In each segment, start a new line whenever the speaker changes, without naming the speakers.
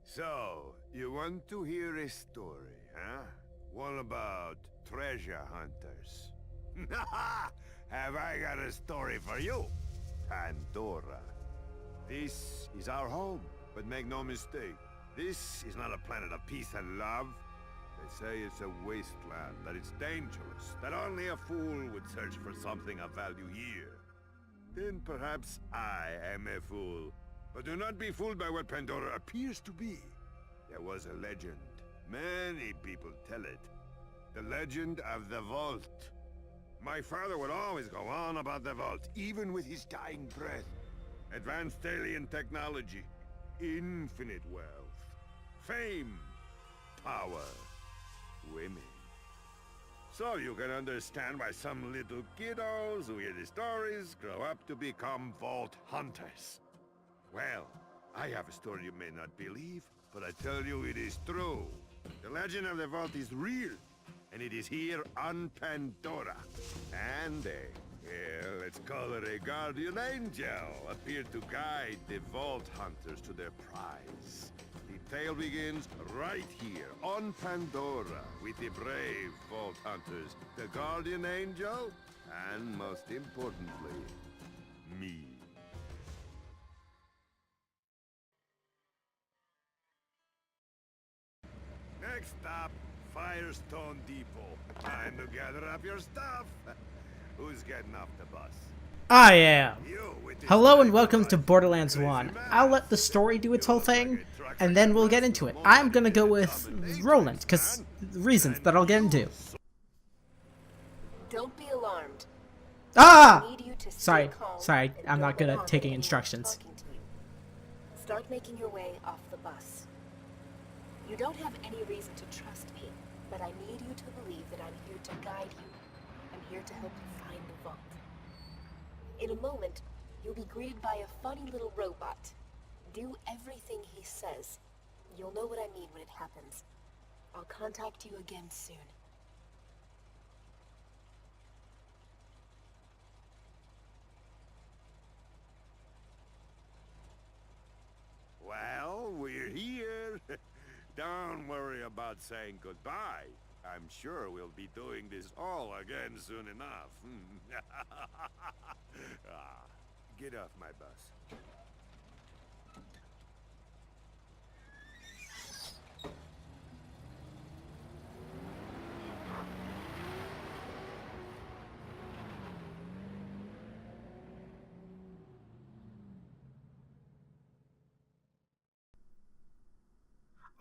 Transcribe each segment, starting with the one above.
So, you want to hear a story, huh? One about treasure hunters. Have I got a story for you? Pandora. This is our home, but make no mistake, this is not a planet of peace and love. They say it's a wasteland, that it's dangerous, that only a fool would search for something of value here. Then perhaps I am a fool. But do not be fooled by what Pandora appears to be. There was a legend. Many people tell it. The legend of the Vault. My father would always go on about the Vault, even with his dying breath. Advanced alien technology, infinite wealth, fame, power, women. So you can understand why some little kiddos who hear the stories grow up to become Vault hunters. Well, I have a story you may not believe, but I tell you it is true. The legend of the Vault is real, and it is here on Pandora. And let's call it a guardian angel, appeared to guide the Vault hunters to their prize. The tale begins right here on Pandora with the brave Vault hunters, the guardian angel, and most importantly, me. Next stop, Firestone Depot. Time to gather up your stuff. Who's getting off the bus?
I am. Hello and welcome to Borderlands 1. I'll let the story do its whole thing, and then we'll get into it. I'm gonna go with Roland, because reasons that I'll get into.
Don't be alarmed.
Ah! Sorry, I'm not good at taking instructions.
Start making your way off the bus. You don't have any reason to trust me, but I need you to believe that I'm here to guide you. I'm here to help you find the vault. In a moment, you'll be greeted by a funny little robot. Do everything he says. You'll know what I mean when it happens. I'll contact you again soon.
Well, we're here. Don't worry about saying goodbye. I'm sure we'll be doing this all again soon enough. Get off my bus.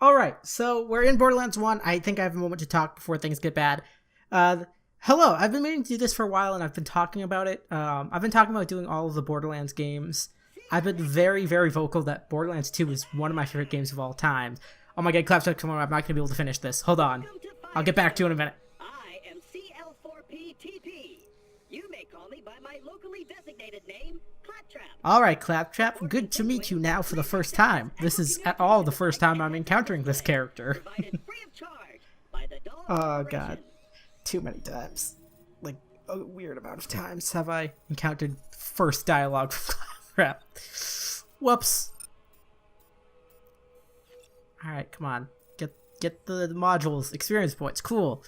Alright, so we're in Borderlands 1. I think I have a moment to talk before things get bad. Hello, I've been meaning to do this for a while and I've been talking about it. I've been talking about doing all of the Borderlands games. I've been very, very vocal that Borderlands 2 is one of my favorite games of all time. Oh my god, Claptrap, come on, I'm not going to be able to finish this. Hold on. I'll get back to you in a minute.
I am CL4PTP. You may call me by my locally designated name, Claptrap.
Alright, Claptrap, good to meet you now for the first time. This is at all the first time I'm encountering this character. Oh god. Too many times. Like, a weird amount of times have I encountered first dialogue from Claptrap. Whoops. Alright, come on. Get the modules, experience points, cool.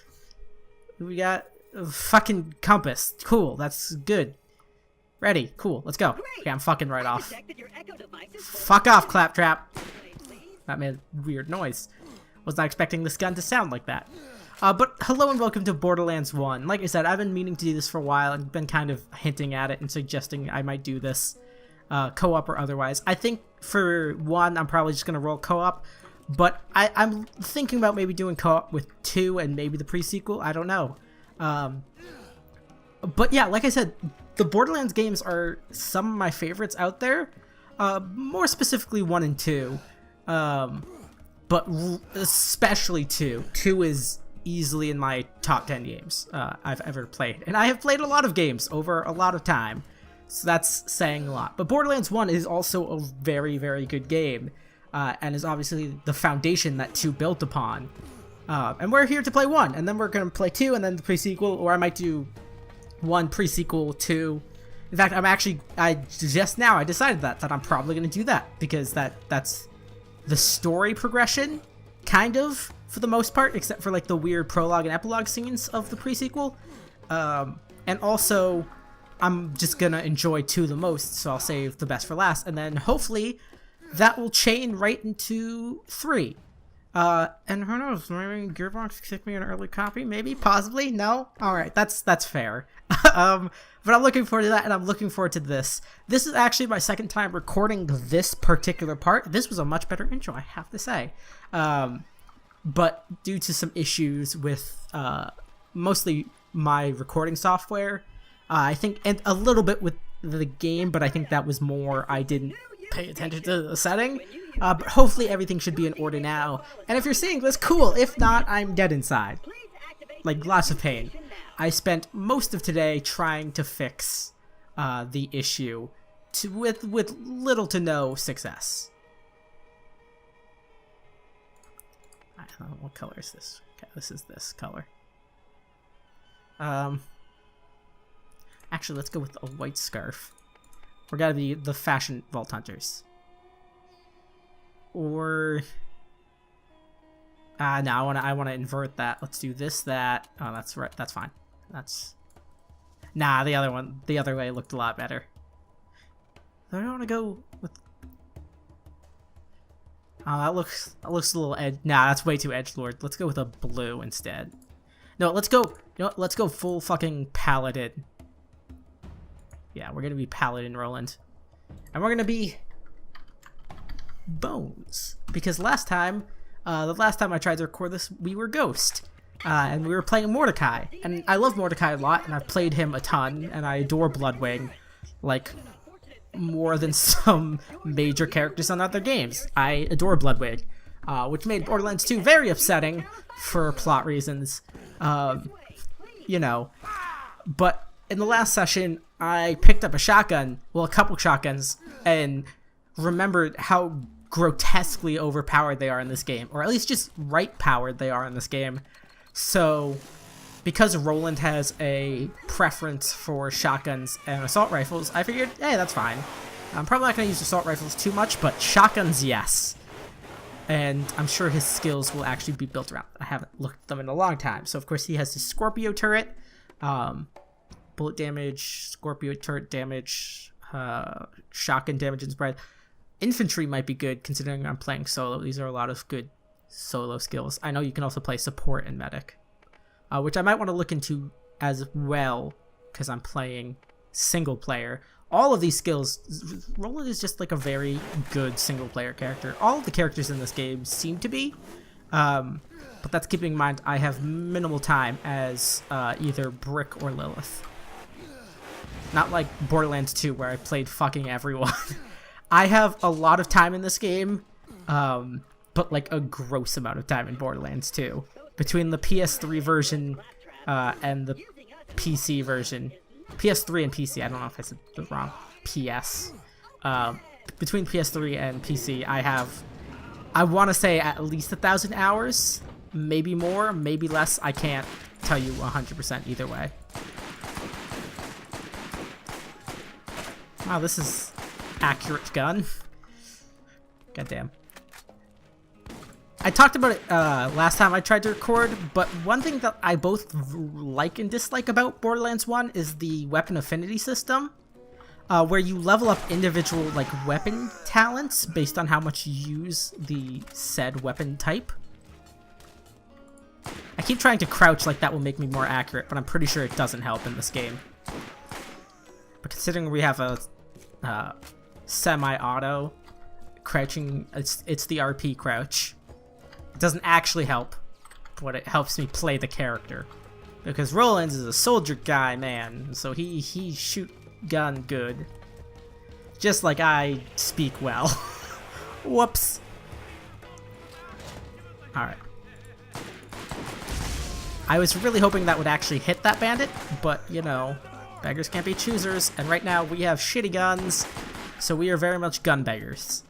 We got a fucking compass, cool, that's good. Ready, cool, let's go. Okay, I'm fucking right off. Fuck off, Claptrap. That made a weird noise. Was not expecting this gun to sound like that. But hello and welcome to Borderlands 1. Like I said, I've been meaning to do this for a while and been kind of hinting at it and suggesting I might do this, co-op or otherwise. I think for 1, I'm probably just going to roll co-op, but I'm thinking about maybe doing co-op with 2 and maybe the pre-sequel, I don't know. But yeah, like I said, the Borderlands games are some of my favorites out there, more specifically 1 and 2, but especially 2. 2 is easily in my top 10 games I've ever played. And I have played a lot of games over a lot of time, so that's saying a lot. But Borderlands 1 is also a very, very good game, and is obviously the foundation that 2 built upon. And we're here to play 1, and then we're going to play 2, and then the pre-sequel, or I might do 1 pre-sequel, 2. In fact, I decided that I'm probably going to do that, because that's the story progression, kind of, for the most part, except for like the weird prologue and epilogue scenes of the pre-sequel. And also, I'm just gonna enjoy 2 the most, so I'll save the best for last, and then hopefully that will chain right into 3. And who knows, maybe Gearbox kick me an early copy, maybe, possibly, no? Alright, that's fair. But I'm looking forward to that, and I'm looking forward to this. This is actually my second time recording this particular part. This was a much better intro, I have to say. But due to some issues with, mostly my recording software, I think, and a little bit with the game, but I think that was more I didn't pay attention to the setting. But hopefully everything should be in order now. And if you're seeing this, cool. If not, I'm dead inside. Like, lots of pain. I spent most of today trying to fix the issue with little to no success. I don't know, what color is this? Okay, this is this color. Actually, let's go with a white scarf. We're gotta be the fashion vault hunters. Or no, I wanna invert that. Let's do this, that. Oh, that's right. That's fine. That's the other one. The other way looked a lot better. I don't want to go with. Oh, that looks a little edge. Nah, that's way too edgelord. Let's go with a blue instead. No, let's go. You know what? Let's go full fucking paladin. Yeah, we're gonna be paladin Roland, and we're gonna be Bones, because last time I tried to record this, we were Ghost, and we were playing Mordecai, and I love Mordecai a lot, and I've played him a ton, and I adore Bloodwing, like, more than some major characters on other games. I adore Bloodwing, which made Borderlands 2 very upsetting for plot reasons, you know, but in the last session, I picked up a shotgun, well, a couple shotguns, and remembered how grotesquely overpowered they are in this game, or at least just right powered they are in this game. So because Roland has a preference for shotguns and assault rifles, I figured, hey, that's fine. I'm probably not going to use assault rifles too much, but shotguns, yes. And I'm sure his skills will actually be built around. I haven't looked at them in a long time. So of course he has his Scorpio turret, bullet damage, Scorpio turret damage, shotgun damage and spread. Infantry might be good considering I'm playing solo. These are a lot of good solo skills. I know you can also play support and medic, which I might want to look into as well because I'm playing single player. All of these skills, Roland is just like a very good single player character. All of the characters in this game seem to be, but that's keeping in mind I have minimal time as either Brick or Lilith. Not like Borderlands 2 where I played fucking everyone. I have a lot of time in this game, but like a gross amount of time in Borderlands 2. Between the PS3 version and the PC version. PS3 and PC, I don't know if I said the wrong PS. Between PS3 and PC, I want to say at least 1,000 hours. Maybe more, maybe less. I can't tell you 100% either way. Wow, this is accurate gun. Goddamn. I talked about it last time I tried to record, but one thing that I both like and dislike about Borderlands 1 is the weapon affinity system, where you level up individual like weapon talents based on how much you use the said weapon type. I keep trying to crouch like that will make me more accurate, but I'm pretty sure it doesn't help in this game. But considering we have a semi-auto crouching, it's the RP crouch. It doesn't actually help, but it helps me play the character. Because Rollins is a soldier guy, man, so he shoot gun good. Just like I speak well. Whoops. Alright. I was really hoping that would actually hit that bandit, but, you know, beggars can't be choosers, and right now we have shitty guns, so we are very much gun beggars.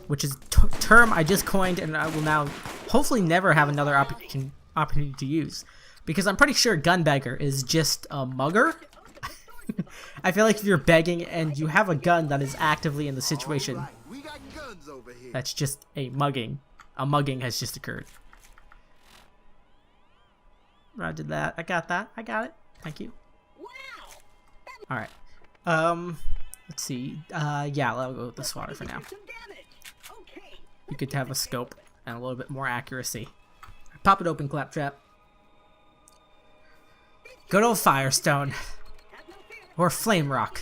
Which is a term I just coined, and I will now hopefully never have another opportunity to use. Because I'm pretty sure gun beggar is just a mugger. I feel like if you're begging and you have a gun that is actively in the situation,
over here.
That's just a mugging. A mugging has just occurred. I did that. I got that. I got it. Thank you.
Wow!
Alright. Let's see. Yeah, I'll go with the swatter for now.
Some damage. Okay.
You could have a scope and a little bit more accuracy. Pop it open, Claptrap. Good old Firestone.
Have no fear.
Or Flame Rock.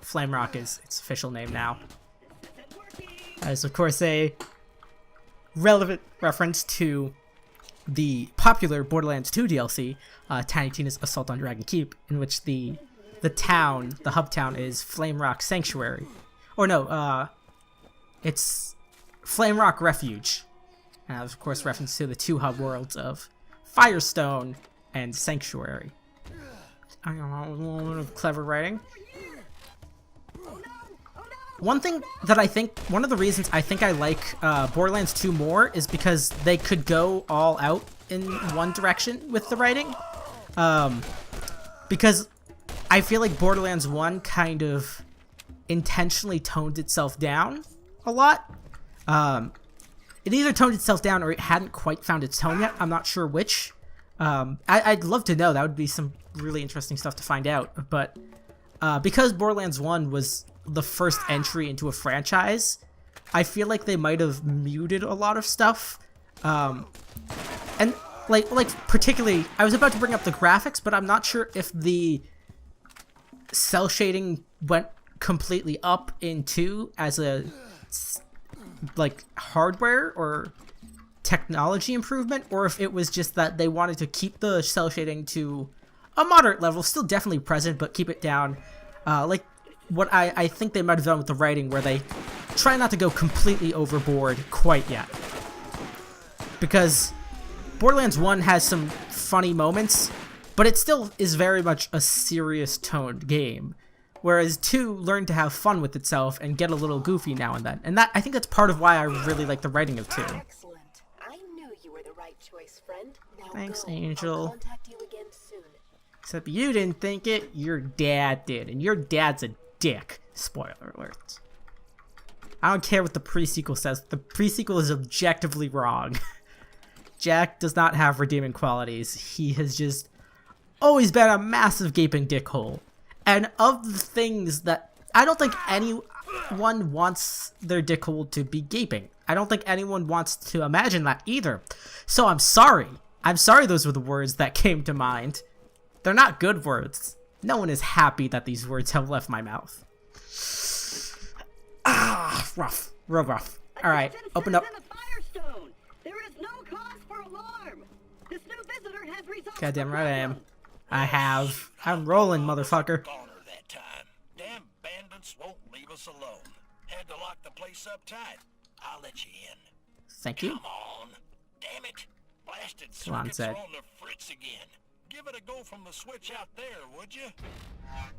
Flame Rock is its official name now.
This isn't working.
That is, of course, a relevant reference to the popular Borderlands 2 DLC, Tiny Tina's Assault on Dragon Keep, in which the town, the hub town, is Flame Rock Sanctuary. Or no, it's Flame Rock Refuge. And that was, of course, reference to the two hub worlds of Firestone and Sanctuary. I don't know, a little bit of clever writing. One thing that I think, one of the reasons I think I like Borderlands 2 more is because they could go all out in one direction with the writing. Because I feel like Borderlands 1 kind of intentionally toned itself down a lot. It either toned itself down or it hadn't quite found its tone yet. I'm not sure which. I'd love to know. That would be some really interesting stuff to find out. But because Borderlands 1 was the first entry into a franchise, I feel like they might have muted a lot of stuff. And like particularly, I was about to bring up the graphics, but I'm not sure if the cell shading went completely up in 2 as a like hardware or technology improvement, or if it was just that they wanted to keep the cell shading to a moderate level, still definitely present, but keep it down. Like what I think they might have done with the writing, where they try not to go completely overboard quite yet. Because Borderlands 1 has some funny moments, but it still is very much a serious toned game. Whereas 2 learned to have fun with itself and get a little goofy now and then. And that, I think that's part of why I really like the writing of 2.
Excellent. I knew you were the right choice, friend. Now
Thanks,
go.
Angel.
I'll contact you again soon.
Except you didn't think it, your dad did. And your dad's a dick. Spoiler alert. I don't care what the pre-sequel says. The pre-sequel is objectively wrong. Jack does not have redeeming qualities. He has just always been a massive gaping dickhole. And of the things that I don't think anyone wants their dickhole to be gaping. I don't think anyone wants to imagine that either. So I'm sorry. I'm sorry those were the words that came to mind. They're not good words. No one is happy that these words have left my mouth. Ah, rough. Real rough. Alright, open up.
Firestone. There is no cause for alarm. This new visitor has resolved.
Goddamn right I am. I have. I'm rolling, motherfucker.
Goner that time. Damn bandits won't leave us alone. Had to lock the place up tight. I'll let you in.
Thank you.
Come on. Damn it. Blasted
Come on,
circuits
Zed.
are on the fritz again. Give it a go from the switch out there, would you?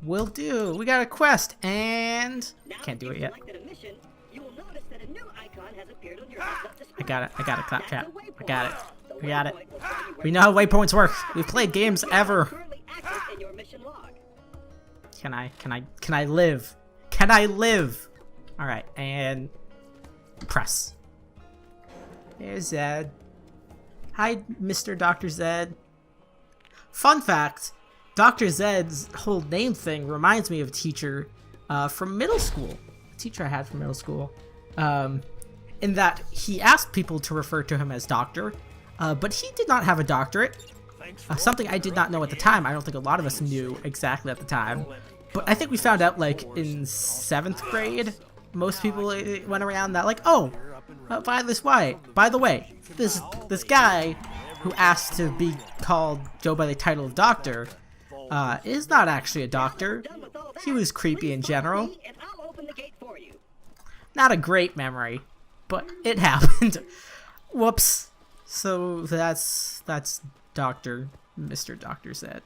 Will do. We got a quest, and
Now
can't do
if
it
you've
yet.
selected a mission, you will notice that a new icon has appeared on your heads-up display.
I got it. I got it. Clap
That's
chat.
a waypoint.
I got it.
The
We got it.
waypoint will tell you where
We know how waypoints work. We've played games ever.
currently active in your mission log.
Can I live? Can I live? All right, and press. There's Zed. Hi, Mr. Dr. Zed. Fun fact, Dr. Zed's whole name thing reminds me of a teacher from middle school. A teacher I had from middle school. In that he asked people to refer to him as doctor, but he did not have a doctorate. Something I did not know at the time. I don't think a lot of us knew exactly at the time. But I think we found out like in 7th grade, most people went around that like, oh, by the way, this guy who asked to be called go by the title of doctor is not actually a doctor.
Done with all that,
He was creepy in
please follow
general.
me and I'll open the gate for you.
Not a great memory, but it happened. Whoops. So that's Mr. Doctor Zed.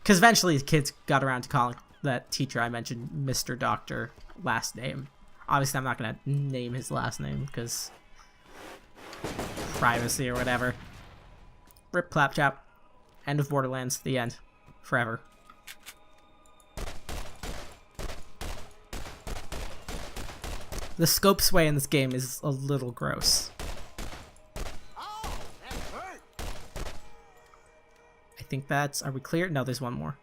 Because eventually the kids got around to calling that teacher I mentioned Mr. Doctor last name. Obviously I'm not going to name his last name because privacy or whatever. Rip Claptrap. End of Borderlands. The end. Forever. The scope sway in this game is a little gross.
Oh, that hurt.
I think that's... Are we clear? No, there's one more.